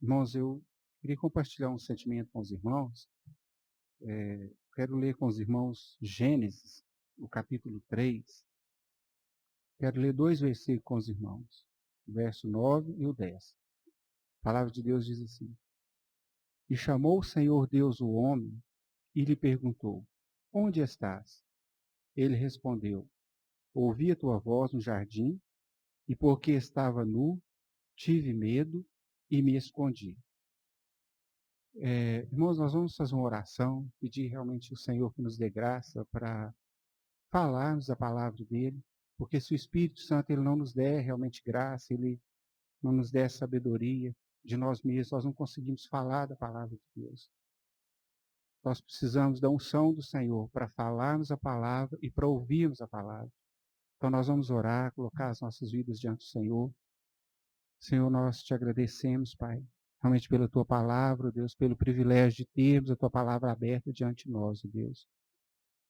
Irmãos, eu queria compartilhar um sentimento com os irmãos. Quero ler com os irmãos Gênesis, o capítulo 3. Quero ler 2 versículos com os irmãos, o verso 9 e o 10. A palavra de Deus diz assim: E chamou o Senhor Deus o homem e lhe perguntou: Onde estás? Ele respondeu: Ouvi a tua voz no jardim, e porque estava nu, tive medo e me escondi. Irmãos, nós vamos fazer uma oração, pedir realmente ao Senhor que nos dê graça para falarmos a palavra dele, porque se o Espírito Santo ele não nos der realmente graça, ele não nos der sabedoria de nós mesmos, nós não conseguimos falar da palavra de Deus. Nós precisamos da unção do Senhor para falarmos a palavra e para ouvirmos a palavra. Então nós vamos orar, colocar as nossas vidas diante do Senhor. Senhor, nós te agradecemos, Pai, realmente pela tua palavra, Deus, pelo privilégio de termos a tua palavra aberta diante de nós, Deus.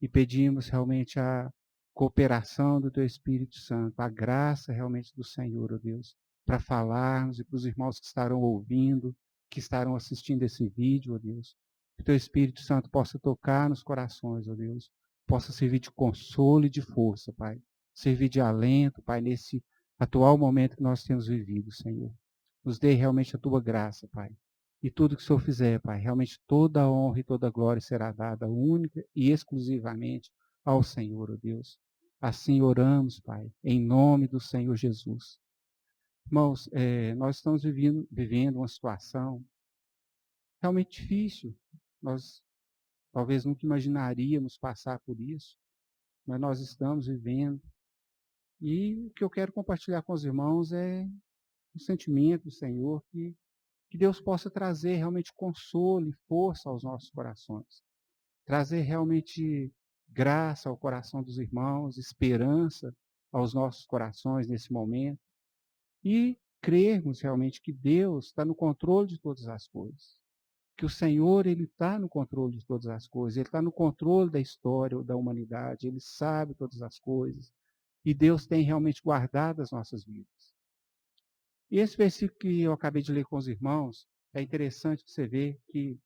E pedimos realmente a cooperação do teu Espírito Santo, a graça realmente do Senhor, ó Deus, para falarmos e para os irmãos que estarão ouvindo, que estarão assistindo esse vídeo, ó Deus. Que o teu Espírito Santo possa tocar nos corações, ó Deus, possa servir de consolo e de força, Pai. Servir de alento, Pai, nesse atual momento que nós temos vivido, Senhor. Nos dê realmente a tua graça, Pai. E tudo que o Senhor fizer, Pai, realmente toda a honra e toda a glória será dada única e exclusivamente ao Senhor, ó Deus. Assim oramos, Pai, em nome do Senhor Jesus. Irmãos, nós estamos vivendo uma situação realmente difícil. Nós talvez nunca imaginaríamos passar por isso, mas nós estamos vivendo. E o que eu quero compartilhar com os irmãos é o sentimento do Senhor que Deus possa trazer realmente consolo e força aos nossos corações. Trazer realmente graça ao coração dos irmãos, esperança aos nossos corações nesse momento. E crermos realmente que Deus está no controle de todas as coisas. Que o Senhor, Ele está no controle de todas as coisas. Ele está no controle da história da humanidade. Ele sabe todas as coisas. E Deus tem realmente guardado as nossas vidas. E esse versículo que eu acabei de ler com os irmãos, é interessante você ver que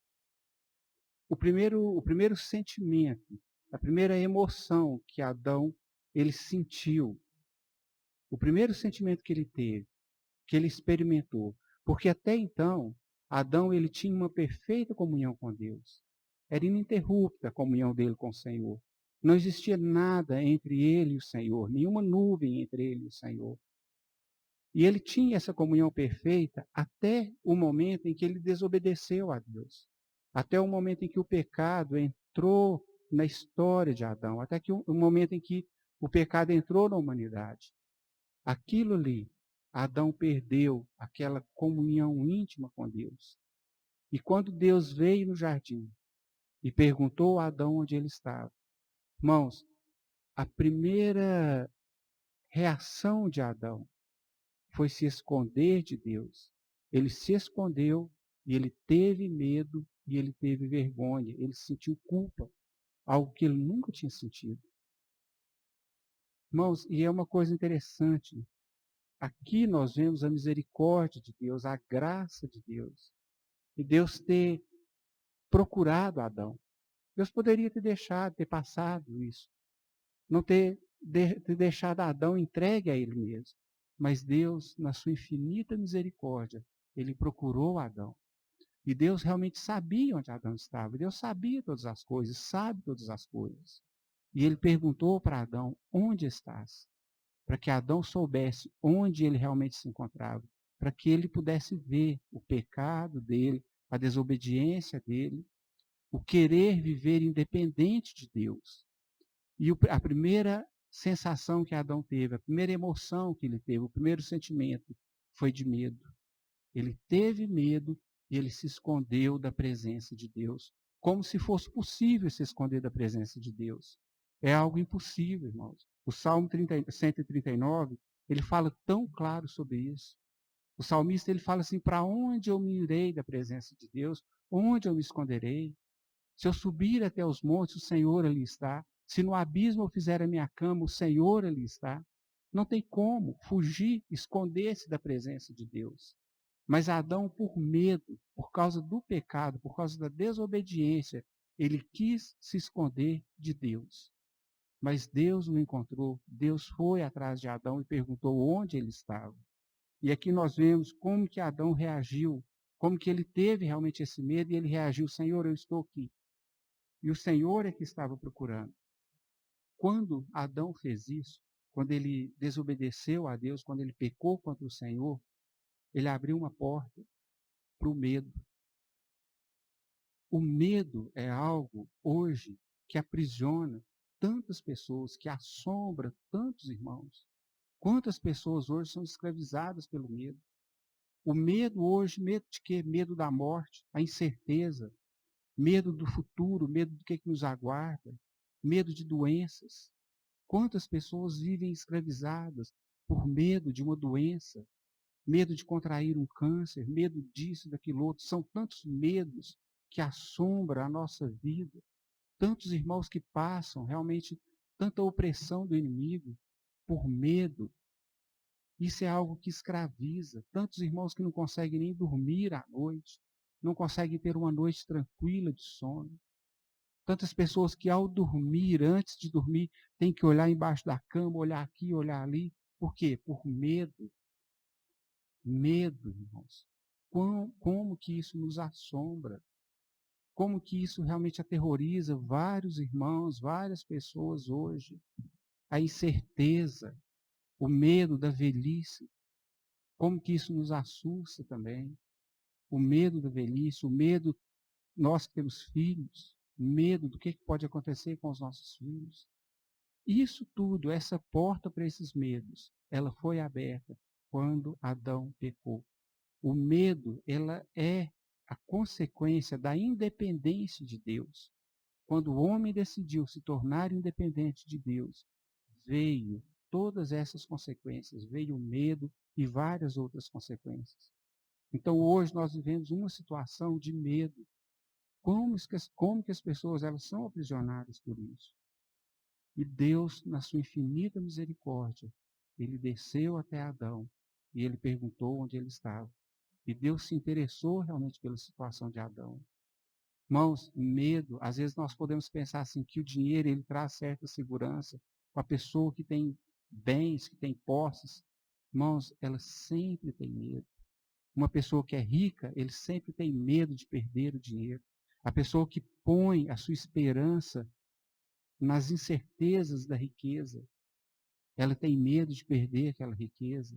o primeiro sentimento, a primeira emoção que Adão ele sentiu, o primeiro sentimento que ele teve, que ele experimentou, porque até então Adão ele tinha uma perfeita comunhão com Deus. Era ininterrupta a comunhão dele com o Senhor. Não existia nada entre ele e o Senhor, nenhuma nuvem entre ele e o Senhor. E ele tinha essa comunhão perfeita até o momento em que ele desobedeceu a Deus. Até o momento em que o pecado entrou na história de Adão. Até que o momento em que o pecado entrou na humanidade. Aquilo ali, Adão perdeu aquela comunhão íntima com Deus. E quando Deus veio no jardim e perguntou a Adão onde ele estava, irmãos, a primeira reação de Adão foi se esconder de Deus. Ele se escondeu e ele teve medo e ele teve vergonha. Ele sentiu culpa, algo que ele nunca tinha sentido. Irmãos, e é uma coisa interessante. Aqui nós vemos a misericórdia de Deus, a graça de Deus. E Deus ter procurado Adão. Deus poderia ter deixado, ter passado isso. Não ter deixado Adão entregue a ele mesmo. Mas Deus, na sua infinita misericórdia, ele procurou Adão. E Deus realmente sabia onde Adão estava. Deus sabia todas as coisas, sabe todas as coisas. E ele perguntou para Adão, onde estás? Para que Adão soubesse onde ele realmente se encontrava. Para que ele pudesse ver o pecado dele, a desobediência dele, o querer viver independente de Deus. E a primeira sensação que Adão teve, a primeira emoção que ele teve, o primeiro sentimento foi de medo. Ele teve medo e ele se escondeu da presença de Deus, como se fosse possível se esconder da presença de Deus. É algo impossível, irmãos. O Salmo 139, ele fala tão claro sobre isso. O salmista ele fala assim: para onde eu me irei da presença de Deus? Onde eu me esconderei? Se eu subir até os montes, o Senhor ali está. Se no abismo eu fizer a minha cama, o Senhor ali está. Não tem como fugir, esconder-se da presença de Deus. Mas Adão, por medo, por causa do pecado, por causa da desobediência, ele quis se esconder de Deus. Mas Deus o encontrou, Deus foi atrás de Adão e perguntou onde ele estava. E aqui nós vemos como que Adão reagiu, como que ele teve realmente esse medo e ele reagiu: Senhor, eu estou aqui. E o Senhor é que estava procurando. Quando Adão fez isso, quando ele desobedeceu a Deus, quando ele pecou contra o Senhor, ele abriu uma porta para o medo. O medo é algo hoje que aprisiona tantas pessoas, que assombra tantos irmãos. Quantas pessoas hoje são escravizadas pelo medo? O medo hoje, medo de quê? Medo da morte, a incerteza, medo do futuro, medo do que nos aguarda, medo de doenças. Quantas pessoas vivem escravizadas por medo de uma doença, medo de contrair um câncer, medo disso, daquilo outro. São tantos medos que assombram a nossa vida, tantos irmãos que passam realmente tanta opressão do inimigo por medo. Isso é algo que escraviza. Tantos irmãos que não conseguem nem dormir à noite, não conseguem ter uma noite tranquila de sono. Tantas pessoas que ao dormir, antes de dormir, têm que olhar embaixo da cama, olhar aqui, olhar ali. Por quê? Por medo. Medo, irmãos. Como que isso nos assombra? Como que isso realmente aterroriza vários irmãos, várias pessoas hoje? A incerteza, o medo da velhice. Como que isso nos assusta também? O medo da velhice, o medo, nós que temos filhos, medo do que pode acontecer com os nossos filhos. Isso tudo, essa porta para esses medos, ela foi aberta quando Adão pecou. O medo, ela é a consequência da independência de Deus. Quando o homem decidiu se tornar independente de Deus, veio todas essas consequências, veio o medo e várias outras consequências. Então hoje nós vivemos uma situação de medo. Como que as pessoas elas são aprisionadas por isso? E Deus, na sua infinita misericórdia, ele desceu até Adão e ele perguntou onde ele estava. E Deus se interessou realmente pela situação de Adão. Irmãos, medo, às vezes nós podemos pensar assim que o dinheiro ele traz certa segurança. Com a pessoa que tem bens, que tem posses, irmãos, ela sempre tem medo. Uma pessoa que é rica, ele sempre tem medo de perder o dinheiro. A pessoa que põe a sua esperança nas incertezas da riqueza, ela tem medo de perder aquela riqueza.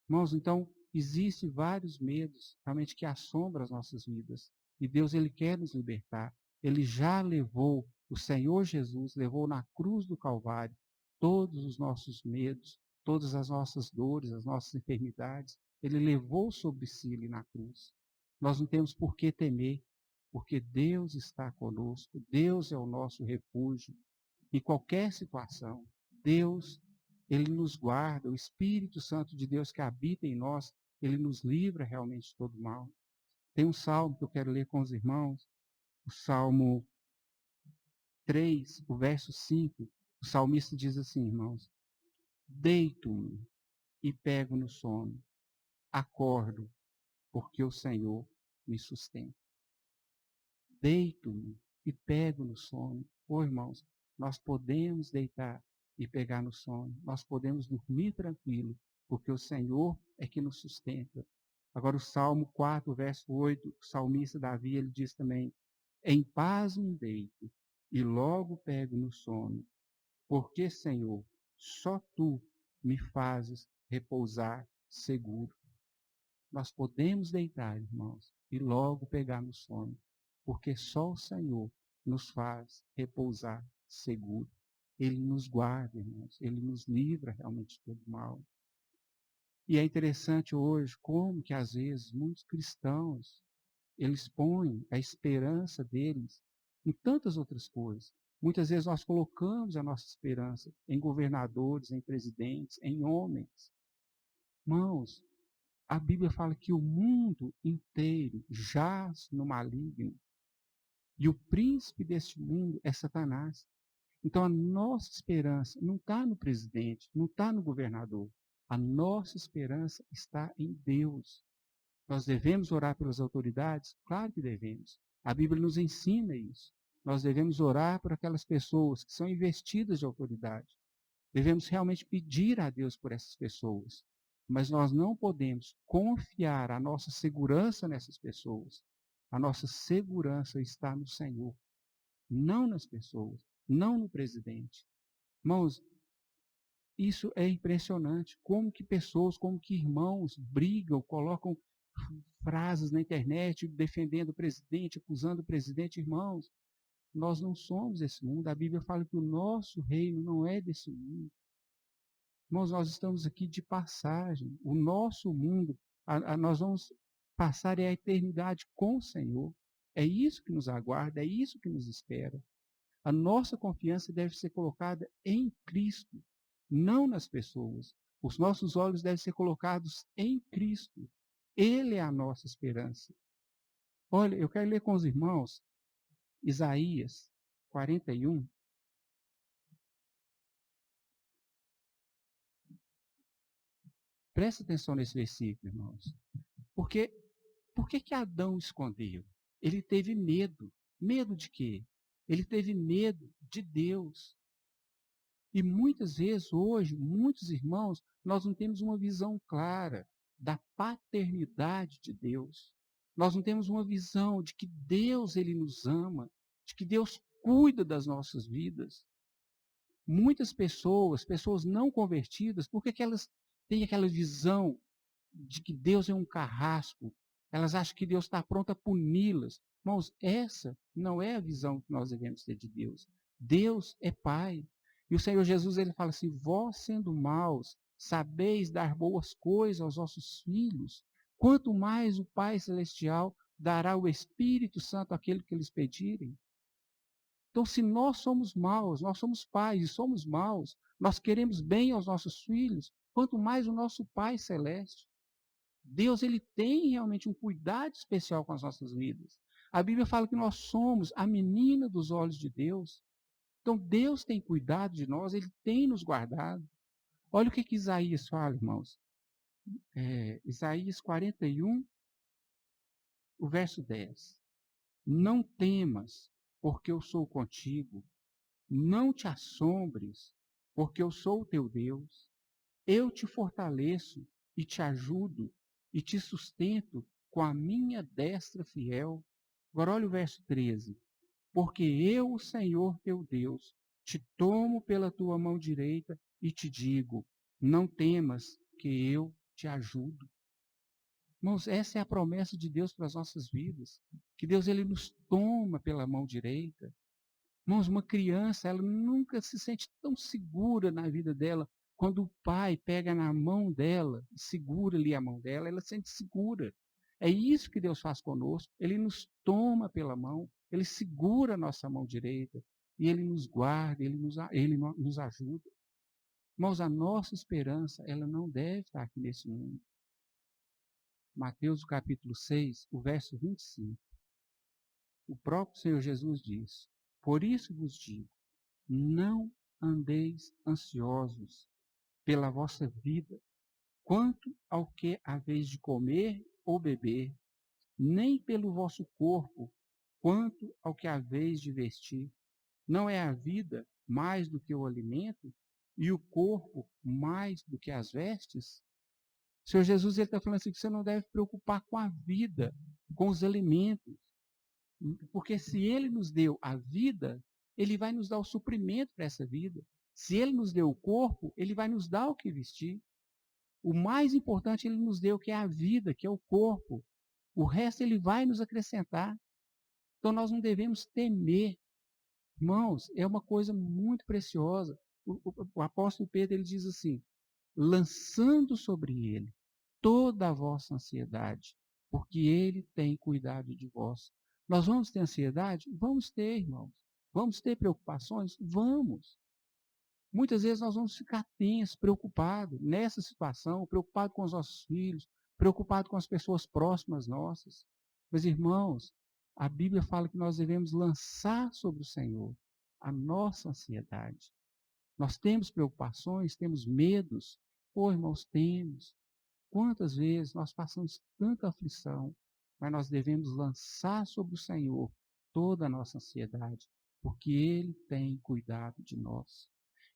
Irmãos, então, existem vários medos realmente que assombram as nossas vidas. E Deus, ele quer nos libertar. Ele já levou, o Senhor Jesus levou na cruz do Calvário todos os nossos medos, todas as nossas dores, as nossas enfermidades. Ele levou sobre si ali na cruz. Nós não temos por que temer, porque Deus está conosco. Deus é o nosso refúgio. Em qualquer situação, Deus, ele nos guarda, o Espírito Santo de Deus que habita em nós, ele nos livra realmente de todo mal. Tem um salmo que eu quero ler com os irmãos, o Salmo 3, o verso 5. O salmista diz assim, irmãos: Deito-me e pego no sono, acordo, porque o Senhor me sustenta. Deito-me e pego no sono. Irmãos, nós podemos deitar e pegar no sono. Nós podemos dormir tranquilo, porque o Senhor é que nos sustenta. Agora o Salmo 4, verso 8, o salmista Davi, ele diz também: Em paz me deito e logo pego no sono, porque, Senhor, só tu me fazes repousar seguro. Nós podemos deitar, irmãos, e logo pegar no sono, porque só o Senhor nos faz repousar seguro. Ele nos guarda, irmãos, ele nos livra realmente de todo mal. E é interessante hoje como que às vezes muitos cristãos, eles põem a esperança deles em tantas outras coisas. Muitas vezes nós colocamos a nossa esperança em governadores, em presidentes, em homens. Irmãos, a Bíblia fala que o mundo inteiro jaz no maligno. E o príncipe deste mundo é Satanás. Então a nossa esperança não está no presidente, não está no governador. A nossa esperança está em Deus. Nós devemos orar pelas autoridades? Claro que devemos. A Bíblia nos ensina isso. Nós devemos orar por aquelas pessoas que são investidas de autoridade. Devemos realmente pedir a Deus por essas pessoas. Mas nós não podemos confiar a nossa segurança nessas pessoas. A nossa segurança está no Senhor, não nas pessoas, não no presidente. Irmãos, isso é impressionante. Como que pessoas, como que irmãos brigam, colocam frases na internet defendendo o presidente, acusando o presidente. Irmãos, nós não somos esse mundo. A Bíblia fala que o nosso reino não é desse mundo. Irmãos, nós estamos aqui de passagem. O nosso mundo, nós vamos passar a eternidade com o Senhor. É isso que nos aguarda, é isso que nos espera. A nossa confiança deve ser colocada em Cristo, não nas pessoas. Os nossos olhos devem ser colocados em Cristo. Ele é a nossa esperança. Olha, eu quero ler com os irmãos Isaías 41. Presta atenção nesse versículo, irmãos. Porque por que Adão escondeu? Ele teve medo. Medo de quê? Ele teve medo de Deus. E muitas vezes, hoje, muitos irmãos, nós não temos uma visão clara da paternidade de Deus. Nós não temos uma visão de que Deus ele nos ama, de que Deus cuida das nossas vidas. Muitas pessoas, pessoas não convertidas, por que elas têm aquela visão de que Deus é um carrasco? Elas acham que Deus está pronto a puni-las. Irmãos, essa não é a visão que nós devemos ter de Deus. Deus é Pai. E o Senhor Jesus ele fala assim: vós sendo maus, sabeis dar boas coisas aos vossos filhos, quanto mais o Pai Celestial dará o Espírito Santo àquele que lhes pedirem. Então, se nós somos maus, nós somos pais e somos maus, nós queremos bem aos nossos filhos, quanto mais o nosso Pai Celeste. Deus ele tem realmente um cuidado especial com as nossas vidas. A Bíblia fala que nós somos a menina dos olhos de Deus. Então, Deus tem cuidado de nós, Ele tem nos guardado. Olha o que Isaías fala, irmãos. Isaías 41, o verso 10. Não temas, porque eu sou contigo. Não te assombres, porque eu sou o teu Deus. Eu te fortaleço e te ajudo e te sustento com a minha destra fiel. Agora olha o verso 13. Porque eu, o Senhor teu Deus, te tomo pela tua mão direita e te digo: não temas, que eu te ajudo. Irmãos, essa é a promessa de Deus para as nossas vidas. Que Deus ele nos toma pela mão direita. Irmãos, uma criança, ela nunca se sente tão segura na vida dela. Quando o pai pega na mão dela, segura ali a mão dela, ela se sente segura. É isso que Deus faz conosco. Ele nos toma pela mão, ele segura a nossa mão direita, e ele nos guarda, ele nos ajuda. Irmãos, a nossa esperança, ela não deve estar aqui nesse mundo. Mateus capítulo 6, o verso 25. O próprio Senhor Jesus diz: por isso vos digo, não andeis ansiosos pela vossa vida, quanto ao que haveis de comer ou beber, nem pelo vosso corpo, quanto ao que haveis de vestir. Não é a vida mais do que o alimento, e o corpo mais do que as vestes? O Senhor Jesus está falando assim que você não deve preocupar com a vida, com os alimentos. Porque se Ele nos deu a vida, Ele vai nos dar o suprimento para essa vida. Se Ele nos deu o corpo, Ele vai nos dar o que vestir. O mais importante Ele nos deu, que é a vida, que é o corpo. O resto Ele vai nos acrescentar. Então nós não devemos temer. Irmãos, é uma coisa muito preciosa. O apóstolo Pedro ele diz assim: lançando sobre Ele toda a vossa ansiedade, porque Ele tem cuidado de vós. Nós vamos ter ansiedade? Vamos ter, irmãos. Vamos ter preocupações? Vamos. Muitas vezes nós vamos ficar tensos, preocupados nessa situação, preocupados com os nossos filhos, preocupados com as pessoas próximas nossas. Mas, irmãos, a Bíblia fala que nós devemos lançar sobre o Senhor a nossa ansiedade. Nós temos preocupações, temos medos. Irmãos, temos. Quantas vezes nós passamos tanta aflição, mas nós devemos lançar sobre o Senhor toda a nossa ansiedade, porque Ele tem cuidado de nós.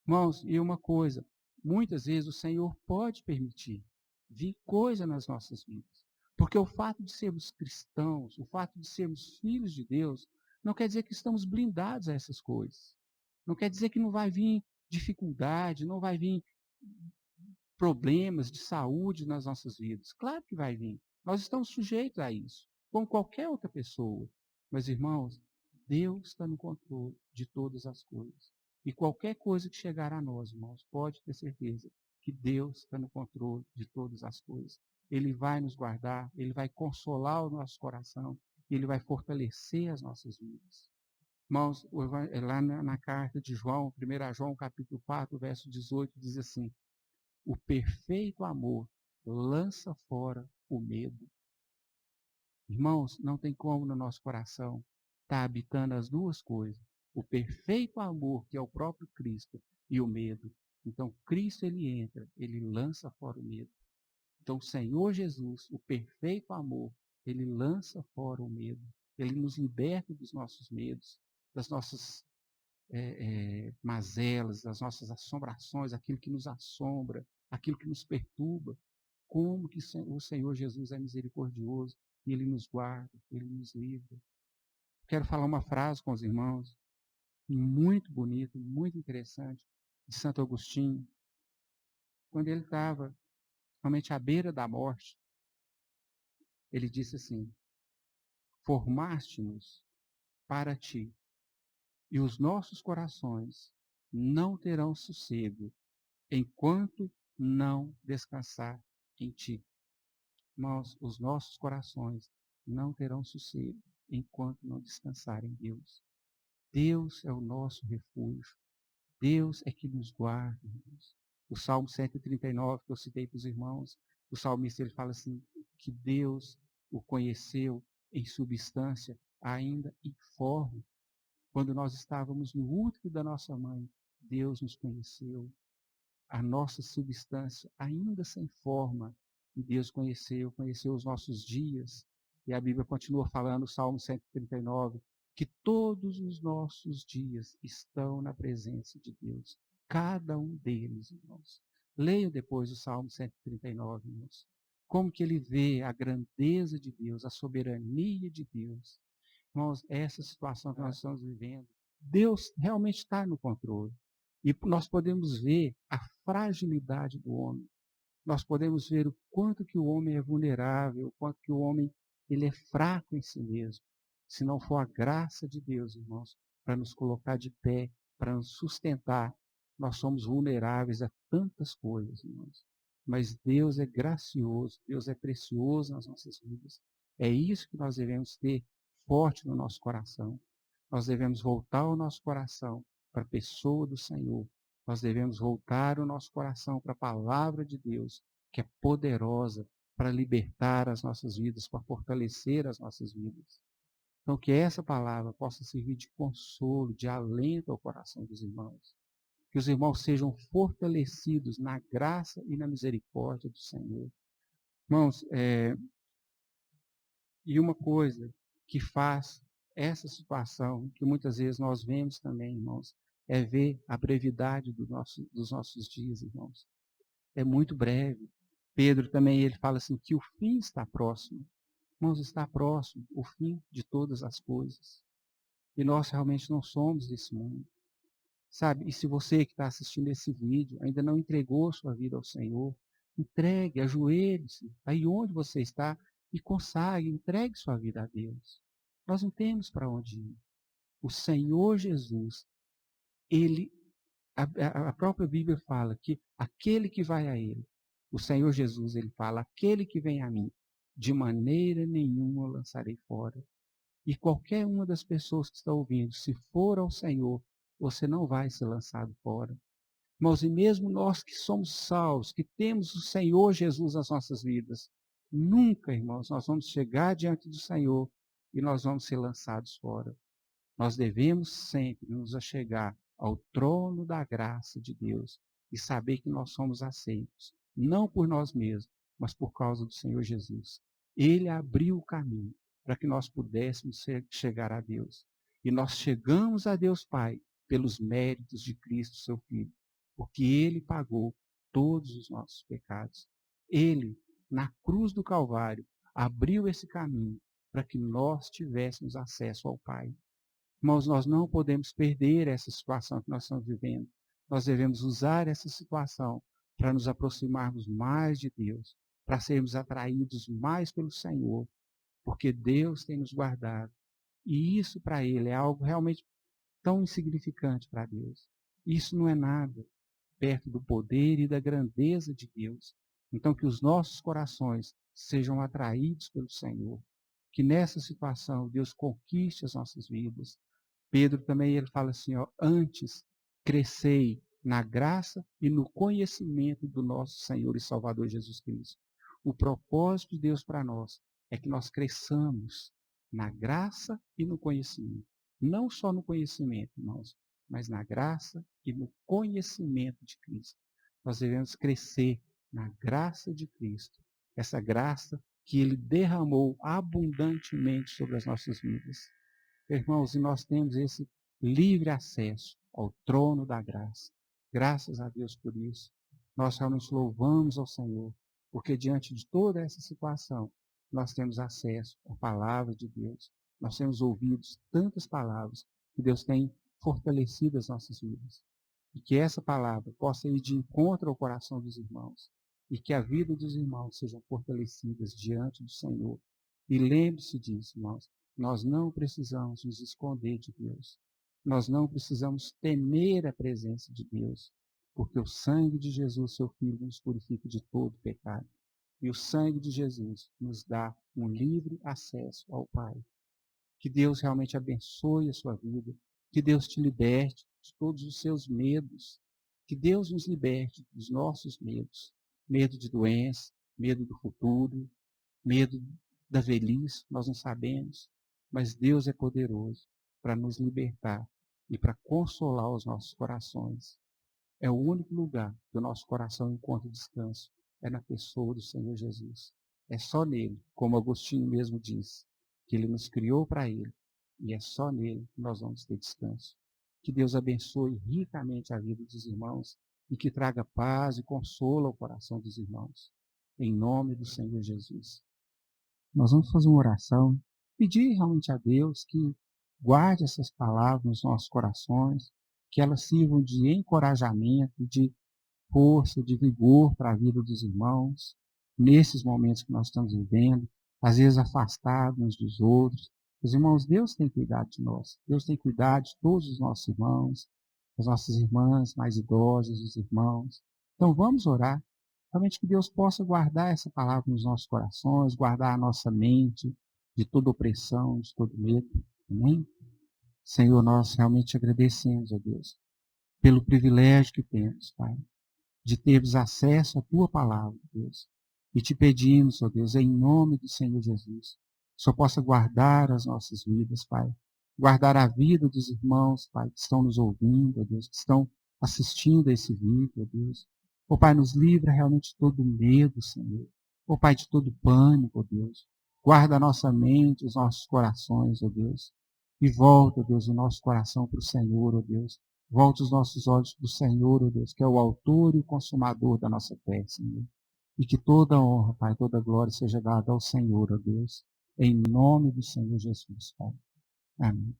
Irmãos, e uma coisa, muitas vezes o Senhor pode permitir vir coisa nas nossas vidas. Porque o fato de sermos cristãos, o fato de sermos filhos de Deus, não quer dizer que estamos blindados a essas coisas. Não quer dizer que não vai vir dificuldade, não vai vir problemas de saúde nas nossas vidas. Claro que vai vir. Nós estamos sujeitos a isso, como qualquer outra pessoa. Mas, irmãos, Deus está no controle de todas as coisas. E qualquer coisa que chegar a nós, irmãos, pode ter certeza que Deus está no controle de todas as coisas. Ele vai nos guardar, Ele vai consolar o nosso coração, Ele vai fortalecer as nossas vidas. Irmãos, lá na carta de João, 1 João capítulo 4, verso 18, diz assim: o perfeito amor lança fora o medo. Irmãos, não tem como no nosso coração estar habitando as duas coisas. O perfeito amor, que é o próprio Cristo, e o medo. Então, Cristo, ele entra, ele lança fora o medo. Então, o Senhor Jesus, o perfeito amor, ele lança fora o medo. Ele nos liberta dos nossos medos, das nossas mazelas, das nossas assombrações, aquilo que nos assombra, aquilo que nos perturba. Como que o Senhor Jesus é misericordioso e Ele nos guarda, Ele nos livra. Quero falar uma frase com os irmãos, muito bonita, muito interessante, de Santo Agostinho, quando ele estava realmente à beira da morte. Ele disse assim: formaste-nos para ti, e os nossos corações não terão sossego enquanto não descansar em ti. Irmãos, os nossos corações não terão sossego enquanto não descansarem em Deus. Deus é o nosso refúgio. Deus é que nos guarda, irmãos. O Salmo 139, que eu citei para os irmãos, o salmista ele fala assim, que Deus o conheceu em substância, ainda informe. Quando nós estávamos no útero da nossa mãe, Deus nos conheceu. A nossa substância, ainda sem forma, e Deus conheceu os nossos dias. E a Bíblia continua falando, no Salmo 139, que todos os nossos dias estão na presença de Deus. Cada um deles, irmãos. Leiam depois o Salmo 139, irmãos. Como que ele vê a grandeza de Deus, a soberania de Deus. Irmãos, essa situação que nós estamos vivendo, Deus realmente está no controle. E nós podemos ver a fragilidade do homem. Nós podemos ver o quanto que o homem é vulnerável, o quanto que o homem ele é fraco em si mesmo. Se não for a graça de Deus, irmãos, para nos colocar de pé, para nos sustentar, nós somos vulneráveis a tantas coisas, irmãos. Mas Deus é gracioso, Deus é precioso nas nossas vidas. É isso que nós devemos ter forte no nosso coração. Nós devemos voltar o nosso coração para a pessoa do Senhor. Nós devemos voltar o nosso coração para a palavra de Deus, que é poderosa para libertar as nossas vidas, para fortalecer as nossas vidas. Então, que essa palavra possa servir de consolo, de alento ao coração dos irmãos. Que os irmãos sejam fortalecidos na graça e na misericórdia do Senhor. Irmãos, e uma coisa que faz essa situação, que muitas vezes nós vemos também, irmãos, é ver a brevidade dos nossos dias, irmãos. É muito breve. Pedro também, ele fala assim, que o fim está próximo. Irmãos, está próximo o fim de todas as coisas. E nós realmente não somos desse mundo. Sabe? E se você que está assistindo esse vídeo ainda não entregou sua vida ao Senhor, entregue, ajoelhe-se, aí onde você está, e consagre, entregue sua vida a Deus. Nós não temos para onde ir. O Senhor Jesus, Ele, a própria Bíblia fala que aquele que vai a Ele, o Senhor Jesus, Ele fala, aquele que vem a mim, de maneira nenhuma eu lançarei fora. E qualquer uma das pessoas que está ouvindo, se for ao Senhor, você não vai ser lançado fora. Irmãos, e mesmo nós que somos salvos, que temos o Senhor Jesus nas nossas vidas, nunca, irmãos, nós vamos chegar diante do Senhor e nós vamos ser lançados fora. Nós devemos sempre nos achegar ao trono da graça de Deus e saber que nós somos aceitos, não por nós mesmos, mas por causa do Senhor Jesus. Ele abriu o caminho para que nós pudéssemos chegar a Deus. E nós chegamos a Deus Pai pelos méritos de Cristo, seu Filho, porque Ele pagou todos os nossos pecados. Ele, na cruz do Calvário, abriu esse caminho para que nós tivéssemos acesso ao Pai. Irmãos, nós não podemos perder essa situação que nós estamos vivendo. Nós devemos usar essa situação para nos aproximarmos mais de Deus, para sermos atraídos mais pelo Senhor, porque Deus tem nos guardado. E isso para Ele é algo realmente tão insignificante para Deus. Isso não é nada perto do poder e da grandeza de Deus. Então, que os nossos corações sejam atraídos pelo Senhor. Que nessa situação Deus conquiste as nossas vidas. Pedro também ele fala assim, ó, antes crescei na graça e no conhecimento do nosso Senhor e Salvador Jesus Cristo. O propósito de Deus para nós é que nós cresçamos na graça e no conhecimento. Não só no conhecimento, irmãos, mas na graça e no conhecimento de Cristo. Nós devemos crescer na graça de Cristo. Essa graça que Ele derramou abundantemente sobre as nossas vidas. Irmãos, e nós temos esse livre acesso ao trono da graça. Graças a Deus por isso. Nós realmente louvamos ao Senhor, porque diante de toda essa situação, nós temos acesso à palavra de Deus. Nós temos ouvido tantas palavras que Deus tem fortalecido as nossas vidas. E que essa palavra possa ir de encontro ao coração dos irmãos. E que a vida dos irmãos sejam fortalecidas diante do Senhor. E lembre-se disso, irmãos. Nós não precisamos nos esconder de Deus. Nós não precisamos temer a presença de Deus, porque o sangue de Jesus, seu Filho, nos purifica de todo pecado. E o sangue de Jesus nos dá um livre acesso ao Pai. Que Deus realmente abençoe a sua vida. Que Deus te liberte de todos os seus medos. Que Deus nos liberte dos nossos medos. Medo de doença, medo do futuro, medo da velhice, nós não sabemos. Mas Deus é poderoso para nos libertar e para consolar os nossos corações. É o único lugar que o nosso coração encontra descanso, é na pessoa do Senhor Jesus. É só nele, como Agostinho mesmo disse, que ele nos criou para ele, e é só nele que nós vamos ter descanso. Que Deus abençoe ricamente a vida dos irmãos e que traga paz e consolo ao coração dos irmãos. Em nome do Senhor Jesus. Nós vamos fazer uma oração, pedir realmente a Deus que guarde essas palavras nos nossos corações, que elas sirvam de encorajamento, de força, de vigor para a vida dos irmãos, nesses momentos que nós estamos vivendo, às vezes afastados uns dos outros. Os irmãos, Deus tem cuidado de nós, Deus tem cuidado de todos os nossos irmãos, as nossas irmãs mais idosas, os irmãos. Então vamos orar. Realmente que Deus possa guardar essa palavra nos nossos corações, guardar a nossa mente de toda opressão, de todo medo. Amém? Senhor, nós realmente agradecemos a Deus pelo privilégio que temos, Pai, de termos acesso à Tua palavra, Deus. E te pedimos, ó Deus, em nome do Senhor Jesus, que o Senhor possa guardar as nossas vidas, Pai. Guardar a vida dos irmãos, Pai, que estão nos ouvindo, ó Deus, que estão assistindo a esse vídeo, ó Deus. Ó Pai, nos livra realmente de todo medo, Senhor. Ó Pai, de todo pânico, ó Deus. Guarda a nossa mente, os nossos corações, ó Deus. E volta, ó Deus, o nosso coração para o Senhor, ó Deus. Volta os nossos olhos para o Senhor, ó Deus, que é o autor e o consumador da nossa fé, Senhor. E que toda honra, Pai, toda glória seja dada ao Senhor, ó Deus. Em nome do Senhor Jesus, Pai. Amém.